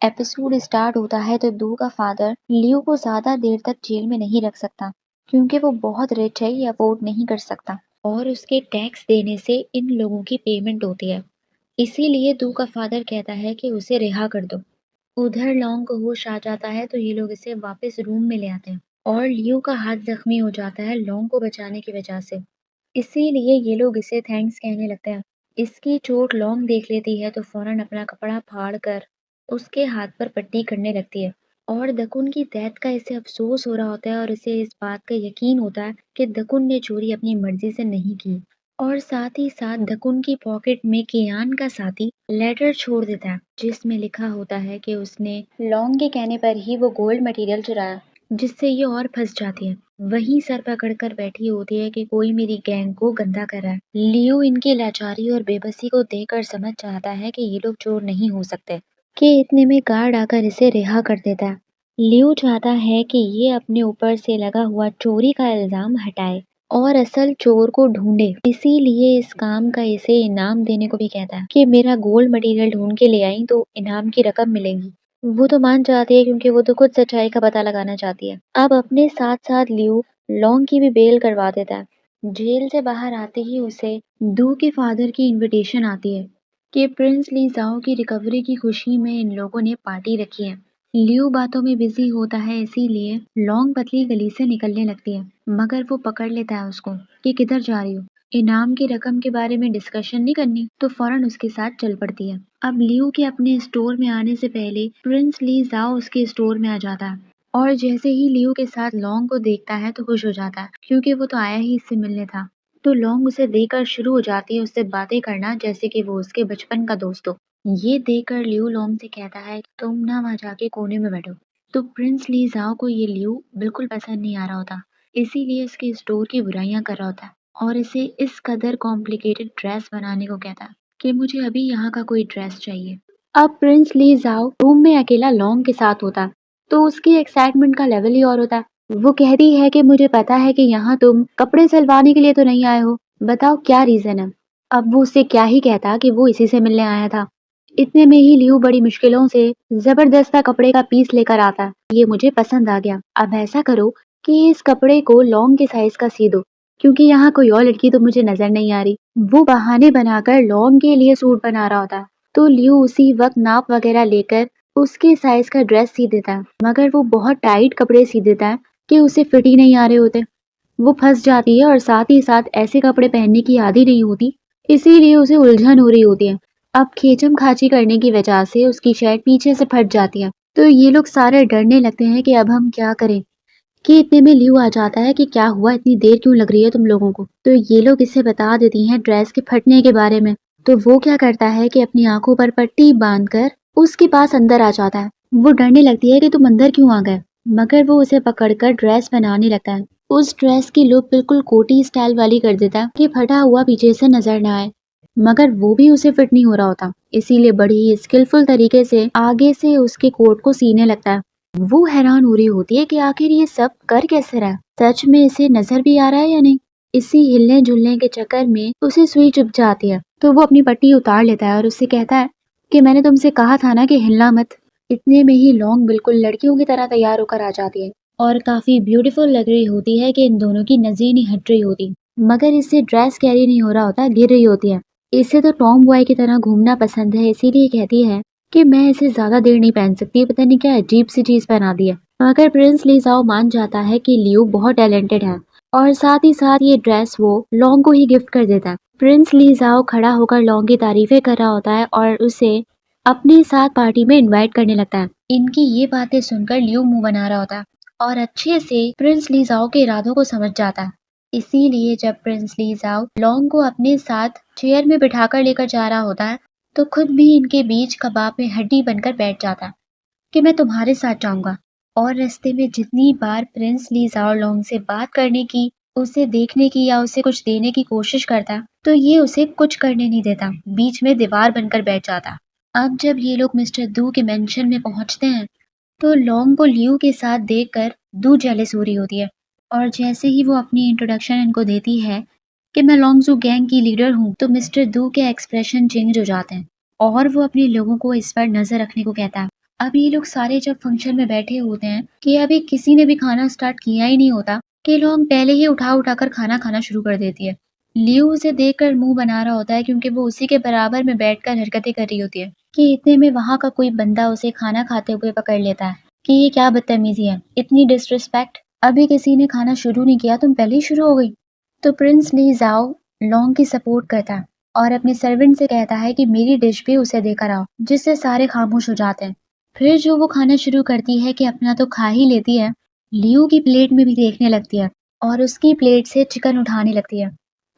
Episode start होता है तो दू का फादर लियो को ज्यादा देर तक जेल में नहीं रख सकता क्योंकि वो बहुत रिच है, ये अफोर्ड नहीं कर सकता और उसके टैक्स देने से इन लोगों की पेमेंट होती है। इसीलिए दू का फादर कहता है कि उसे रिहा कर दो। उधर लॉन्ग को होश आ जाता है तो ये लोग इसे वापस रूम में ले आते हैं और लियो का हाथ जख्मी हो जाता है लॉन्ग को बचाने की वजह से। इसीलिए ये लोग इसे थैंक्स कहने लगते हैं। इसकी चोट लॉन्ग देख लेती है तो फौरन अपना कपड़ा फाड़ कर उसके हाथ पर पट्टी करने लगती है और दकुन की डेथ का इसे अफसोस हो रहा होता है और इसे इस बात का यकीन होता है कि दकुन ने चोरी अपनी मर्जी से नहीं की। और साथ ही साथ दकुन की पॉकेट में कियान का साथी लेटर छोड़ देता है जिसमें लिखा होता है कि उसने लॉन्ग के कहने पर ही वो गोल्ड मटेरियल चुराया, जिससे ये और फंस जाती है। वहीं सर पकड़कर बैठी होती है कि कोई मेरी गैंग को गंदा कर रहा है। लियो इनकी लाचारी और बेबसी को देखकर समझ जाता है कि ये लोग चोर नहीं हो सकते कि इतने में गार्ड आकर इसे रिहा कर देता है। लियो चाहता है कि ये अपने ऊपर से लगा हुआ चोरी का इल्जाम हटाए और असल चोर को ढूंढे। इसीलिए इस काम का इसे इनाम देने को भी कहता है कि मेरा गोल्ड मटेरियल ढूंढ के ले आई तो इनाम की रकम मिलेगी। वो तो मान जाती है क्योंकि वो तो खुद सच्चाई का पता लगाना चाहती है। अब अपने साथ साथ लियो लॉन्ग की भी बेल करवा देता है। जेल से बाहर आते ही उसे दू के फादर की इनविटेशन आती है कि प्रिंस ली जाओ की रिकवरी की खुशी में इन लोगों ने पार्टी रखी है। लियो बातों में बिजी होता है इसीलिए लॉन्ग पतली गली से निकलने लगती है, मगर वो पकड़ लेता है उसको कि किधर जा रही हो। इनाम की रकम के बारे में डिस्कशन नहीं करनी तो फौरन उसके साथ चल पड़ती है। अब लियो के अपने स्टोर में आने से पहले प्रिंस ली जाओ उसके स्टोर में आ जाता है और जैसे ही लियो के साथ लॉन्ग को देखता है तो खुश हो जाता है क्योंकि वो तो आया ही इससे मिलने था। तो लॉन्ग उसे देखकर शुरू हो जाती है उससे बातें करना जैसे कि वो उसके बचपन का दोस्त हो। ये देखकर लियो लॉन्ग से कहता है कि तुम ना वहाँ जाके कोने में बैठो। तो प्रिंस ली जाओ को ये लियो बिल्कुल पसंद नहीं आ रहा होता, इसीलिए इसके स्टोर की बुराइयां कर रहा होता है और इसे इस कदर कॉम्प्लिकेटेड ड्रेस बनाने को कहता है कि मुझे अभी यहाँ का कोई ड्रेस चाहिए। अब प्रिंस ली जाओ रूम में अकेला लॉन्ग के साथ होता तो उसकी एक्साइटमेंट का लेवल ही और होता। वो कहती है कि मुझे पता है कि यहाँ तुम कपड़े सिलवाने के लिए तो नहीं आए हो, बताओ क्या रीजन है। अब वो उससे क्या ही कहता कि वो इसी से मिलने आया था। इतने में ही लियो बड़ी मुश्किलों से जबरदस्त कपड़े का पीस लेकर आता है। ये मुझे पसंद आ गया, अब ऐसा करो कि इस कपड़े को लॉन्ग के साइज का सी दो क्योंकि यहाँ कोई और लड़की तो मुझे नजर नहीं आ रही। वो बहाने बनाकर लॉन्ग के लिए सूट बना रहा होता है तो लियो उसी वक्त नाप वगैरह लेकर उसके साइज का ड्रेस सी देता है, मगर वो बहुत टाइट कपड़े सी देता है कि उसे फिट ही नहीं आ रहे होते। वो फंस जाती है और साथ ही साथ ऐसे कपड़े पहनने की आदी नहीं होती, इसीलिए उसे उलझन हो रही होती है। अब खींचम खाची करने की वजह से उसकी शर्ट पीछे से फट जाती है तो ये लोग सारे डरने लगते हैं कि अब हम क्या करें। कि इतने में लियो आ जाता है कि क्या हुआ, इतनी देर क्यों लग रही है तुम लोगों को। तो ये लोग इसे बता देती हैं ड्रेस के फटने के बारे में। तो वो क्या करता है कि अपनी आंखों पर पट्टी बांधकर उसके पास अंदर आ जाता है। वो डरने लगती है कि तुम अंदर क्यों आ गए, मगर वो उसे पकड़कर ड्रेस बनाने लगता है। उस ड्रेस की लुक बिल्कुल कोटी स्टाइल वाली कर देता है कि फटा हुआ पीछे से नजर ना आए, मगर वो भी उसे फिट नहीं हो रहा होता, इसीलिए बड़ी ही स्किलफुल तरीके से आगे से उसके कोट को सीने लगता है। वो हैरान हो रही होती है कि आखिर ये सब कर कैसे रहा है, सच में इसे नजर भी आ रहा है या नहीं। इसी हिलने जुलने के चक्कर में उसे सुई चुभ जाती है तो वो अपनी पट्टी उतार लेता है और उससे कहता है कि मैंने तुमसे कहा था ना कि हिलना मत। इतने में ही लॉन्ग बिल्कुल लड़कियों की तरह तैयार होकर आ जाती है और काफी ब्यूटीफुल लग रही होती है कि इन दोनों की नजरें नहीं हट रही होती, मगर इससे ड्रेस कैरी नहीं हो रहा होता, गिर रही होती है। इसे तो टॉम बॉय की तरह घूमना पसंद है, इसीलिए कहती है कि मैं इसे ज्यादा देर नहीं पहन सकती, पता नहीं क्या अजीब सी चीज पहना दी है। मगर प्रिंस लीजाओ मान जाता है कि लियो बहुत टैलेंटेड है और साथ ही साथ ये ड्रेस वो लॉन्ग को ही गिफ्ट कर देता है। प्रिंस लीजाओ खड़ा होकर लॉन्ग की तारीफें कर रहा होता है और उसे अपने साथ पार्टी में इनवाइट करने लगता है। इनकी ये बातें सुनकर लियो मुंह बना रहा होता है और अच्छे से प्रिंस लीजाओ के इरादों को समझ जाता है। इसीलिए जब प्रिंस लीजाओ लॉन्ग को अपने साथ चेयर में बिठाकर लेकर जा रहा होता है तो खुद भी इनके बीच कबाब में हड्डी बनकर बैठ जाता है कि मैं तुम्हारे साथ जाऊंगा। और रास्ते में जितनी बार प्रिंस ली जाओलोंग से बात करने की, उसे देखने की या उसे कुछ देने की कोशिश करता तो ये उसे कुछ करने नहीं देता, बीच में दीवार बनकर बैठ जाता। अब जब ये लोग मिस्टर दू के मेंशन में पहुंचते हैं तो लॉन्ग को लियो के साथ देखकर दू जेलस हो रही होती है और जैसे ही वो अपनी इंट्रोडक्शन इनको देती है कि मैं लॉन्गजू गैंग की लीडर हूँ तो मिस्टर दू के एक्सप्रेशन चेंज हो जाते हैं और वो अपने लोगों को इस पर नजर रखने को कहता है। अब ये लोग सारे जब फंक्शन में बैठे होते हैं कि अभी किसी ने भी खाना स्टार्ट किया ही नहीं होता कि लोग पहले ही उठा उठा कर खाना खाना शुरू कर देती है। लियो उसे देखकर मुंह बना रहा होता है क्योंकि वो उसी के बराबर में बैठकर हरकतें कर रही होती है कि इतने में वहां का कोई बंदा उसे खाना खाते हुए पकड़ लेता है कि ये क्या बदतमीजी है, इतनी डिसरिस्पेक्ट, अभी किसी ने खाना शुरू नहीं किया तुम पहले ही शुरू हो गई। तो प्रिंस ली जाओ लॉन्ग की सपोर्ट करता है और अपने सर्वेंट से कहता है कि मेरी डिश भी उसे देकर आओ, जिससे सारे खामोश हो जाते हैं। फिर जो वो खाना शुरू करती है कि अपना तो खा ही लेती है, लियो की प्लेट में भी देखने लगती है और उसकी प्लेट से चिकन उठाने लगती है।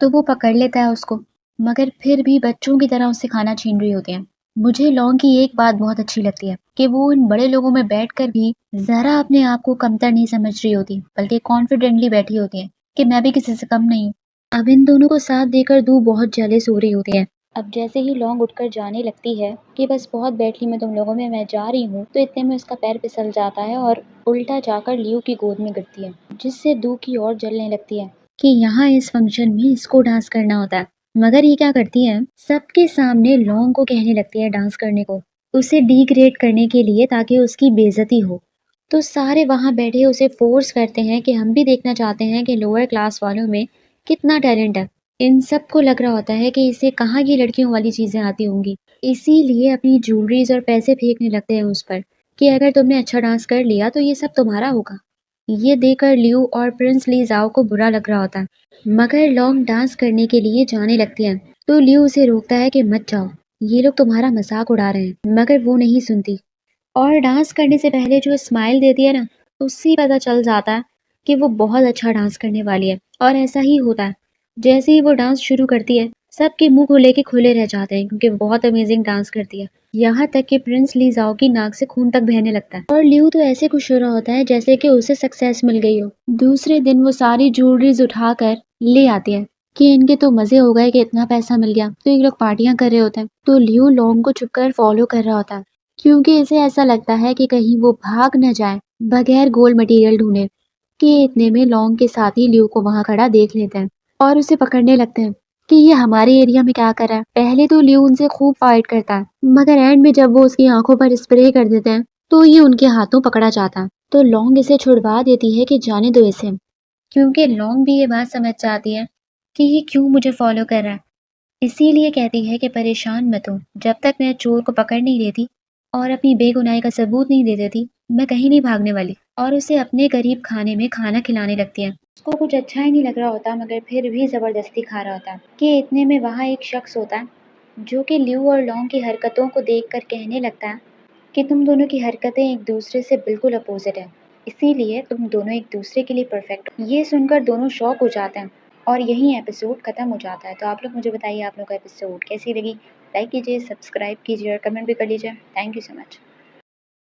तो वो पकड़ लेता है उसको, मगर फिर भी बच्चों की तरह उससे खाना छीन रही होती है। मुझे लॉन्ग की एक बात बहुत अच्छी लगती है कि वो इन बड़े लोगों में बैठकर भी जरा अपने आप को कमतर नहीं समझ रही होती, बल्कि कॉन्फिडेंटली बैठी होती है कि मैं भी किसी से कम नहीं हूँ। अब इन दोनों को साथ देकर दू बहुत जेलस हो रही होती है। अब जैसे ही लौंग उठकर जाने लगती है कि बस बहुत बैठ ली मैं तुम लोगों में, मैं जा रही हूँ, तो इतने में उसका पैर फिसल जाता है और उल्टा जाकर लियो की गोद में गिरती है, जिससे दू की और जलने लगती है कि यहाँ इस फंक्शन में इसको डांस करना होता है। मगर ये क्या करती है, सबके सामने लौंग को कहने लगती है डांस करने को, उसे डिग्रेड करने के लिए ताकि उसकी बेइज्जती हो। तो सारे वहां बैठे उसे फोर्स करते हैं कि हम भी देखना चाहते हैं कि लोअर क्लास वालों में कितना टैलेंट है। इन सबको लग रहा होता है कि इसे कहाँ की लड़कियों वाली चीजें आती होंगी, इसीलिए अपनी ज्वेलरीज और पैसे फेंकने लगते हैं उस पर कि अगर तुमने अच्छा डांस कर लिया तो ये सब तुम्हारा होगा। ये देखकर लियू और प्रिंस ली जाओ को बुरा लग रहा होता है, मगर लॉन्ग डांस करने के लिए जाने लगती है तो लियू उसे रोकता है कि मत जाओ, ये लोग तुम्हारा मजाक उड़ा रहे हैं। मगर वो नहीं सुनती और डांस करने से पहले जो स्माइल देती है ना, उससे ही पता चल जाता है कि वो बहुत अच्छा डांस करने वाली है। और ऐसा ही होता है, जैसे ही वो डांस शुरू करती है सबके मुंह को लेके खुले रह जाते हैं क्योंकि वो बहुत अमेजिंग डांस करती है। यहाँ तक कि प्रिंस ली जाओ की नाक से खून तक बहने लगता है और लियू तो ऐसे खुश हो रहा होता है जैसे कि उसे सक्सेस मिल गई हो। दूसरे दिन वो सारी ज्वेलरीज उठाकर ले आती है कि इनके तो मजे हो गए कि इतना पैसा मिल गया, तो ये लोग पार्टियां कर रहे होते हैं। तो लियू लॉन्ग को छुपकर फॉलो कर रहा होता है क्योंकि इसे ऐसा लगता है कि कहीं वो भाग न जाए बगैर गोल्ड मटेरियल ढूंढे। कि इतने में लॉन्ग के साथी लियू को वहां खड़ा देख लेते हैं और उसे पकड़ने लगते हैं कि ये हमारे एरिया में क्या कर रहा है। पहले तो लियू उनसे खूब फाइट करता है, मगर एंड में जब वो उसकी आंखों पर स्प्रे कर देते हैं तो ये उनके हाथों पकड़ा जाता है। तो लॉन्ग इसे छुड़वा देती है कि जाने दो इसे, क्योंकि लॉन्ग भी ये बात समझ जाती है कि ये क्यों मुझे फॉलो कर रहा है। इसीलिए कहती है कि परेशान मत हो, जब तक मैं चोर को पकड़ नहीं लेती और अपनी बेगुनाही का सबूत नहीं दे देती मैं कहीं नहीं भागने वाली। और उसे अपने करीब खाने में खाना खिलाने लगती है। उसको कुछ अच्छा ही नहीं लग रहा होता मगर फिर भी जबरदस्ती खा रहा होता कि इतने में वहाँ एक शख्स होता है जो कि ल्यू और लॉन्ग की हरकतों को देखकर कहने लगता है कि तुम दोनों की हरकतें एक दूसरे से बिल्कुल अपोजिट है, इसीलिए तुम दोनों एक दूसरे के लिए परफेक्ट हो। ये सुनकर दोनों शॉक हो जाते हैं और यही एपिसोड खत्म हो जाता है। तो आप लोग मुझे बताइए आप लोग को एपिसोड कैसी लगी। लाइक कीजिए, सब्सक्राइब कीजिए और कमेंट भी कर लीजिए। Thank you so much.